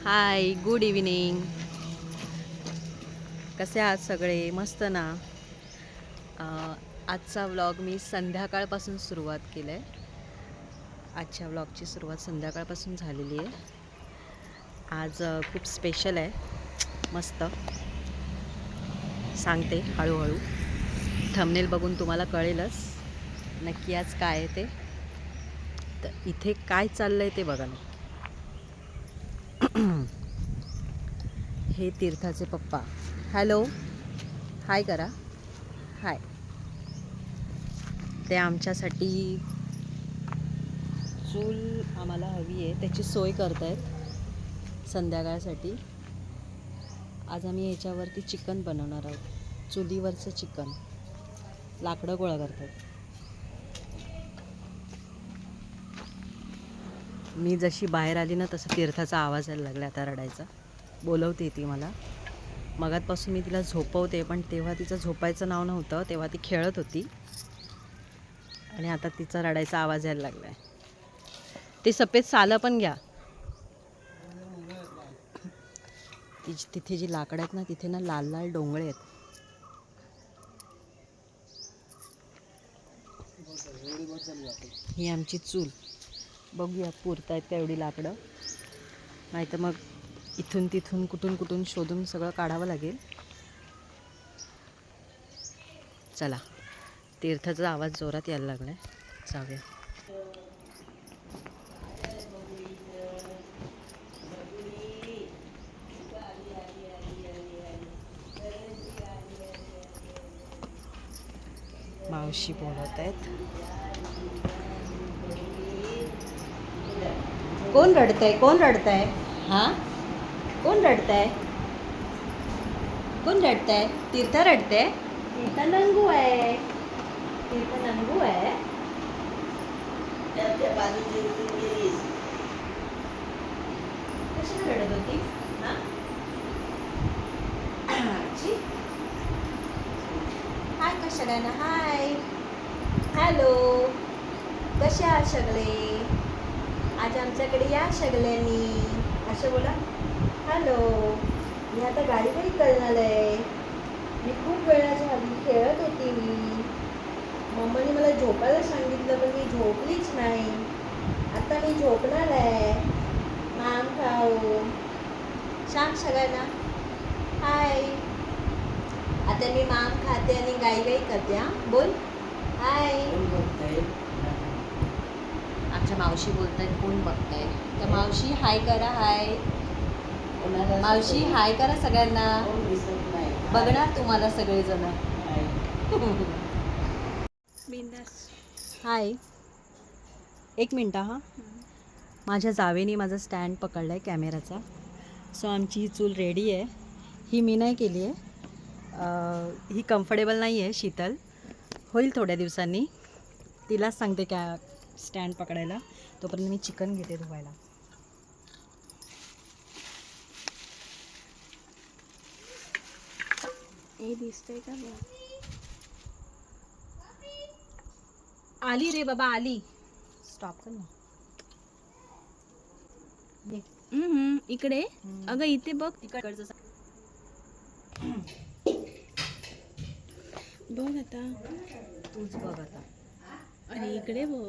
हाय, good evening. कसे आहात सगळे? मस्त ना. आजचा व्लॉग मी संध्याकाळपासून सुरुवात केला आहे. आजच्या व्लॉगची सुरुवात संध्याकाळपासून झालेली आहे. आज खूप स्पेशल आहे. मस्त सांगते हळूहळू. थंबनेल बघून तुम्हाला कळेलच नक्की आज काय आहे ते. तर इथे काय चाललं आहे ते बघा ना. हे तीर्थाचे पप्पा. हॅलो, हाय करा. हाय. ते आमच्यासाठी चूल आम्हाला हवी आहे त्याची सोय करत आहेत संध्याकाळसाठी. आज आम्ही ह्याच्यावरती चिकन बनवणार आहोत. चुलीवरचं चिकन. लाकडं गोळा करत आहेत. मी जशी बाहेर आली ना तसं तीर्थाचा आवाज यायला लागला आता रडायचा. बोलवते ती मला. मगातपासून मी तिला झोपवते पण तेव्हा तिचं झोपायचं नाव नव्हतं, तेव्हा ती खेळत होती आणि आता तिचा रडायचा आवाज यायला लागला आहे. ते सफेद सालं पण घ्या. तिथे जी लाकडं आहेत ना तिथे ना लाल लाल डोंगळे आहेत. ही आमची चूल. बघूया पुरतायत का एवढी लाकडं. नाही तर मग इथून तिथून कुठून कुठून शोधून सगळं काढावं लागेल. चला, तीर्थाचा आवाज जोरात यायला लागला आहे. जाऊया. मावशी बोलत आहेत. कोण रडतंय? कोण रडतंय? हां, कोण रडतंय? कोण रडतंय? तीर्थ रडते. तीर्थ नंगू आहे. तीर्थ नंगू आहे. कशाला रडत होती? हां, हाय का सगळ्यांना? हाय, हॅलो, कसे आहात सगळे? आज आमच्याकडे या सगळ्यांनी. असं बोला. हॅलो. मी आता गाडी काही करणार आहे. मी खूप वेळाच्या आधी खेळत होती. मम्माने मला झोपायला सांगितलं पण मी झोपलीच नाही. आता मी झोपणार आहे. माम खाऊ. सांग सगळ्यांना हाय. आता मी माम खाते आणि गाई गाई करते. हां, बोल हाय. आमच्या मावशी बोलतायत कोण बघताय. तर मावशी हाय करा. हाय मावशी, हाय करा सगळ्यांना. बघणार तुम्हाला सगळेजण. हाय. एक मिनटं हां. माझ्या जावेने माझा स्टँड पकडला आहे कॅमेराचा. सो आमची ही चूल रेडी आहे. ही मी नाही केली आहे. ही कम्फर्टेबल नाही आहे. शीतल होईल थोड्या दिवसांनी. तिलाच सांगते क्या स्टँड पकडायला. तोपर्यंत मी चिकन घेते धुवायला. हे दिसतंय का? आली रे बाबा आली. स्टॉप कर ना. इकडे अगं इथे बघ. तिकडचं बघ आता. तूच बघ आता. अरे इकडे बघ.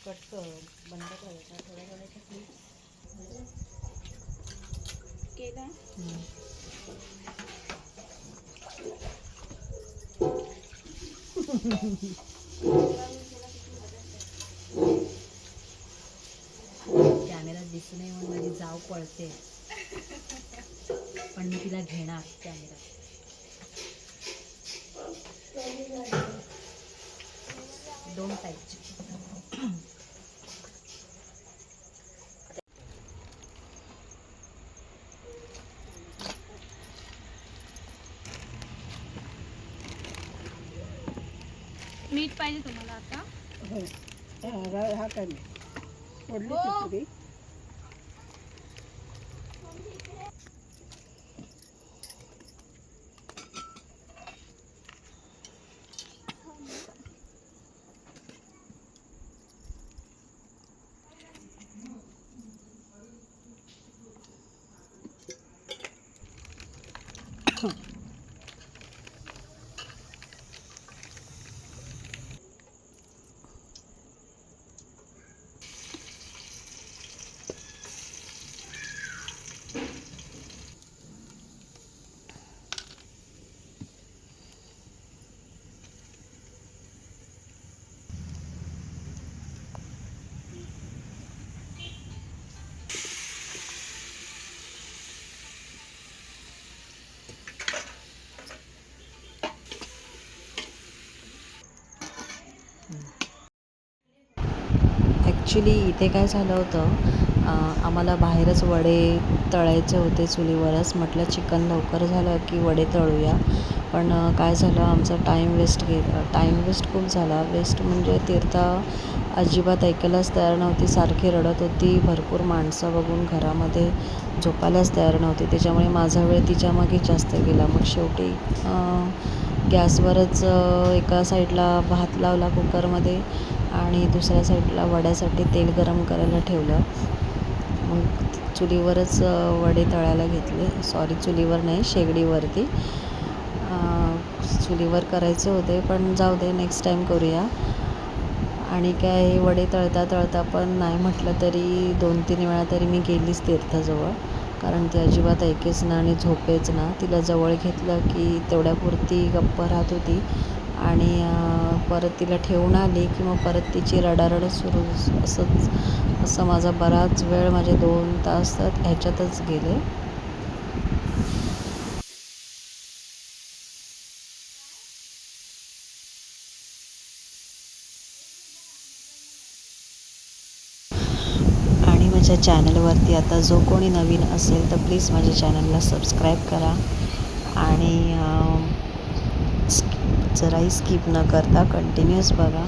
कट कर. बंद करायचा थोड्या वेळाच्या क्लिप्स केला. कॅमेरा दिसू नये म्हणून माझी जाव पळते पण मी तिला घेणार कॅमेरा. दोन टाईपची. मीठ पाहिजे तुम्हाला आता? हा काय ओढली खिचडी. ॲक्च्युली इथे काय झालं होतं, आम्हाला बाहेरच वडे तळायचे होते चुलीवरच. म्हटलं चिकन लवकर झालं की वडे तळूया. पण काय झालं, आमचा टाईम वेस्ट खूप झाला. वेस्ट म्हणजे तीर्था अजिबात ऐकायलाच तयार नव्हती, सारखी रडत होती. भरपूर माणसं बघून घरामध्ये झोपायलाच तयार नव्हती. त्याच्यामुळे माझा वेळ तिच्या मागेच जास्त गेला. मग शेवटी गॅसवरच एका साईडला भात लावला कुकरमध्ये आणि दुसऱ्या साईडला वड्यासाठी तेल गरम करायला ठेवलं. मग चुलीवरच वडे तळायला घेतले. सॉरी, चुलीवर नाही, शेगडीवरती. चुलीवर करायचे होते, पण जाऊ दे, नेक्स्ट टाईम करूया. आणि काय, वडे तळता पण नाही म्हटलं तरी 2-3 वेळा तरी मी गेलीच तीर्थाजवळ, कारण ती अजिबात ऐकेच ना आणि झोपेच ना. तिला जवळ घेतलं की तेवढ्यापुरती गप्प राहत होती आणि परत तिला ठेवून आली की मग परत तिची रडारड सुरू. असं माझा बराच वेळ, माझे 2 तास तर ह्याच्यातच गेले. आणि माझ्या चॅनलवरती आता जो कोणी नवीन असेल तर प्लीज माझ्या चॅनलला सबस्क्राईब करा आणि जराही स्किप न करता कंटिन्यूअस बघा.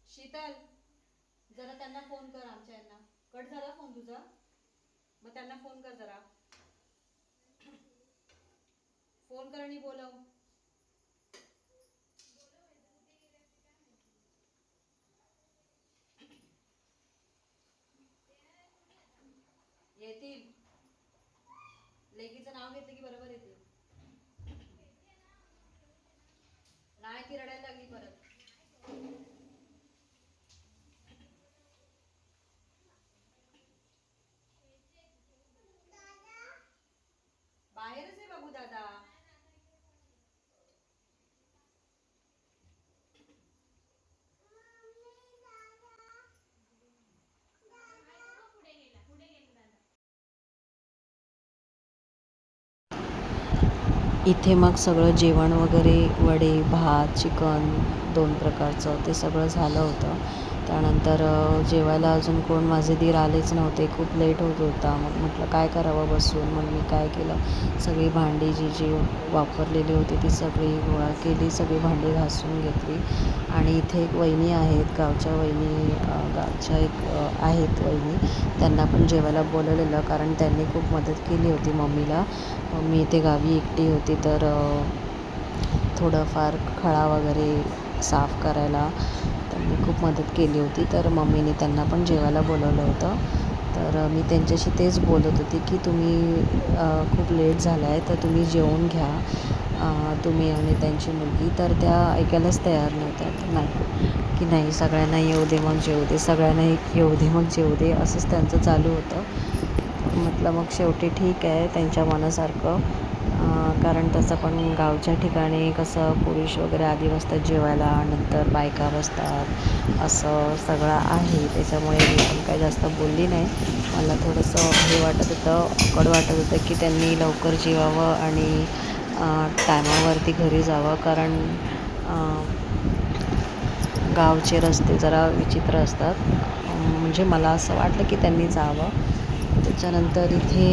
शीतल, जरा त्यांना फोन कर, आमच्या यांना. कट झाला फोन तुझा, मग त्यांना फोन कर जरा. फोन कर आणि बोलव. येतील. लेकीचं नाव घेतलं की बरोबर येतील. नाही, ती रडायला लागली परत. बाहेरच आहे बाबू दादा. इथे मग सगळं जेवण वगैरे, वडे, भात, चिकन 2 प्रकारचं, ते सगळं झालं होतं. त्यानंतर जेवायला अजून कोण माझे दीर आलेच नव्हते. खूप लेट होत होता. मग म्हटलं काय करावं बसून. मग मी काय केलं, सगळी भांडी जी वापरलेली होती ती सगळी गोळा केली, सगळी भांडी घासून घेतली. आणि इथे एक वहिनी आहेत, गावच्या आहेत वहिनी, त्यांना पण जेवायला बोलवलेलं, कारण त्यांनी खूप मदत केली होती मम्मीला. मी इथे गावी एकटी होती, तर थोडंफार खळा वगैरे साफ करायला त्यांनी खूप मदत केली होती. तर मम्मीने त्यांना पण जेवायला बोलवलं होतं. तर मी त्यांच्याशी तेच बोलत होती की तुम्ही खूप लेट झाला आहे, तर तुम्ही जेवून घ्या, तुम्ही आणि त्यांची मुलगी. तर त्या ऐकायलाच तयार नव्हत्या. की नाही, सगळ्यांना येऊ दे मग जेवू दे, सगळ्यांना येऊ दे मग जेवू दे, असंच त्यांचं चालू होतं. म्हटलं मग शेवटी ठीक आहे, त्यांच्या मनासारखं. कारण तसं पण गावच्या ठिकाणी कसं पुरुष वगैरे आधी बसतात जेवायला, नंतर बायका बसतात, असं सगळं आहे. त्याच्यामुळे मी पण काही जास्त बोलली नाही. मला थोडंसं हे वाटत होतं, ऑकवर्ड वाटत होतं की त्यांनी लवकर जेवावं आणि टायमावरती घरी जावं. कारण गावचे रस्ते जरा विचित्र असतात. म्हणजे मला असं वाटलं की त्यांनी जावं. त्याच्यानंतर इथे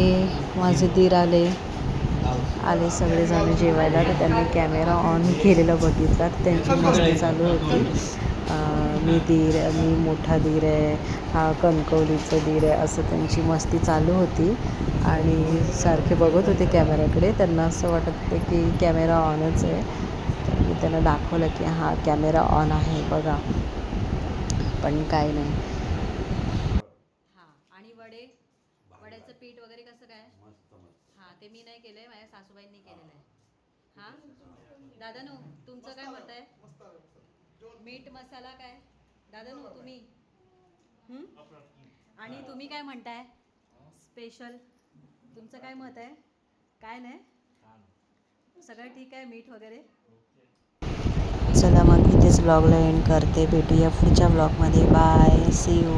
माझे दीर आले सगळेजण जेवायला. तर त्यांनी कॅमेरा ऑन केलेला बघितला. त्यांची मस्ती चालू होती. मी मोठा दीर आहे, हा कणकवलीचं दीर आहे, असं त्यांची मस्ती चालू होती. आणि सारखे बघत होते कॅमेऱ्याकडे. त्यांना असं वाटत होतं की कॅमेरा ऑनच आहे. तर मी त्यांना दाखवलं की हा कॅमेरा ऑन आहे बघा, पण काय नाही. हां, आणि वड्याचं पीठ वगैरे कसं काय? हां, ते मी नाही केलं आहे, माझ्या सासूबाईंनी केलेलं आहे. हां दादानू, तुमचं काय मत आहे? मीठ मसाला काय दादानू तुम्ही? आणि तुम्ही काय म्हणताय? स्पेशल तुमचं काय मत आहे? काय नाही, सगळं ठीक आहे, मीठ वगैरे. चला मग इथेच व्लॉगला एंड करते. भेटूया पुढच्या व्लॉगमध्ये. Bye, C you.